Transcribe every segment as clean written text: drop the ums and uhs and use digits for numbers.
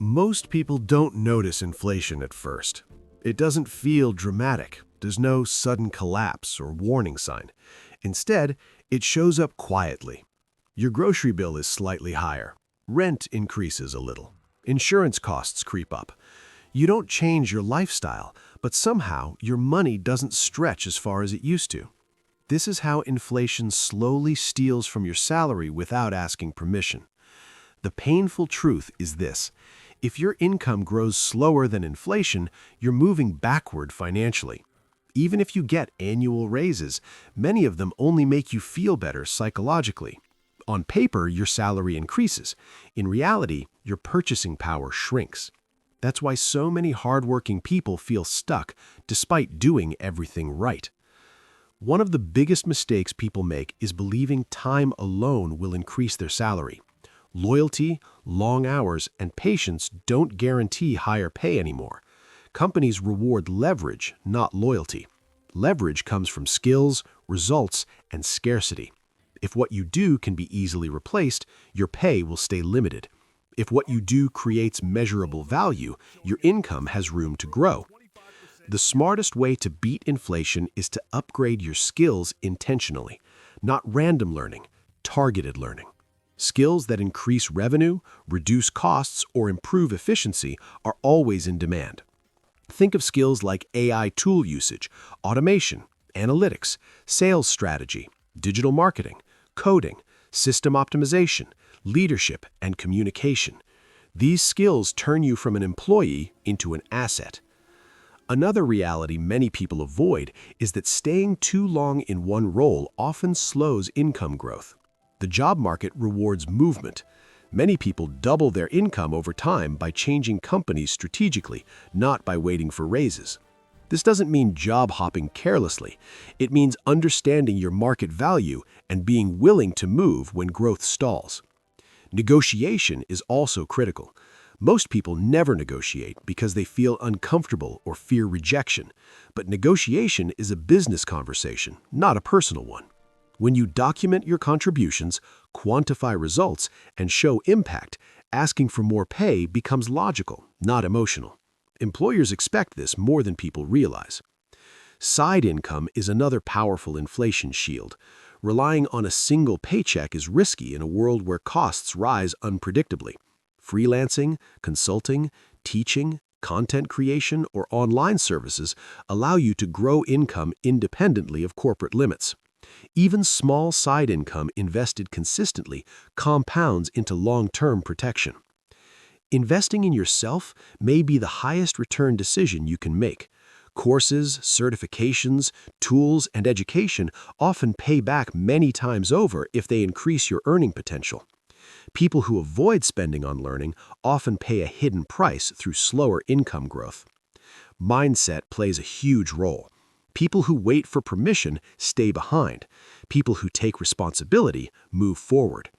Most people don't notice inflation at first. It doesn't feel dramatic. There's no sudden collapse or warning sign. Instead, it shows up quietly. Your grocery bill is slightly higher. Rent increases a little. Insurance costs creep up. You don't change your lifestyle, but somehow your money doesn't stretch as far as it used to. This is how inflation slowly steals from your salary without asking permission. The painful truth is this: if your income grows slower than inflation, you're moving backward financially. Even if you get annual raises, many of them only make you feel better psychologically. On paper, your salary increases. In reality, your purchasing power shrinks. That's why so many hardworking people feel stuck despite doing everything right. One of the biggest mistakes people make is believing time alone will increase their salary. Loyalty, long hours, and patience don't guarantee higher pay anymore. Companies reward leverage, not loyalty. Leverage comes from skills, results, and scarcity. If what you do can be easily replaced, your pay will stay limited. If what you do creates measurable value, your income has room to grow. The smartest way to beat inflation is to upgrade your skills intentionally, not random learning, targeted learning. Skills that increase revenue, reduce costs, or improve efficiency are always in demand. Think of skills like AI tool usage, automation, analytics, sales strategy, digital marketing, coding, system optimization, leadership, and communication. These skills turn you from an employee into an asset. Another reality many people avoid is that staying too long in one role often slows income growth. The job market rewards movement. Many people double their income over time by changing companies strategically, not by waiting for raises. This doesn't mean job hopping carelessly. It means understanding your market value and being willing to move when growth stalls. Negotiation is also critical. Most people never negotiate because they feel uncomfortable or fear rejection. But negotiation is a business conversation, not a personal one. When you document your contributions, quantify results, and show impact, asking for more pay becomes logical, not emotional. Employers expect this more than people realize. Side income is another powerful inflation shield. Relying on a single paycheck is risky in a world where costs rise unpredictably. Freelancing, consulting, teaching, content creation, or online services allow you to grow income independently of corporate limits. Even small side income invested consistently compounds into long-term protection. Investing in yourself may be the highest return decision you can make. Courses, certifications, tools, and education often pay back many times over if they increase your earning potential. People who avoid spending on learning often pay a hidden price through slower income growth. Mindset plays a huge role. People who wait for permission stay behind. People who take responsibility move forward.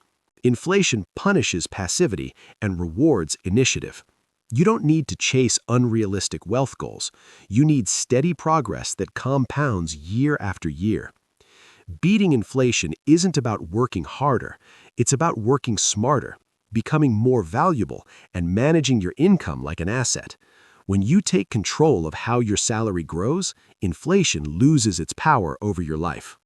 Inflation punishes passivity and rewards initiative. You don't need to chase unrealistic wealth goals. You need steady progress that compounds year after year. Beating inflation isn't about working harder. It's about working smarter, becoming more valuable, and managing your income like an asset. When you take control of how your salary grows, inflation loses its power over your life.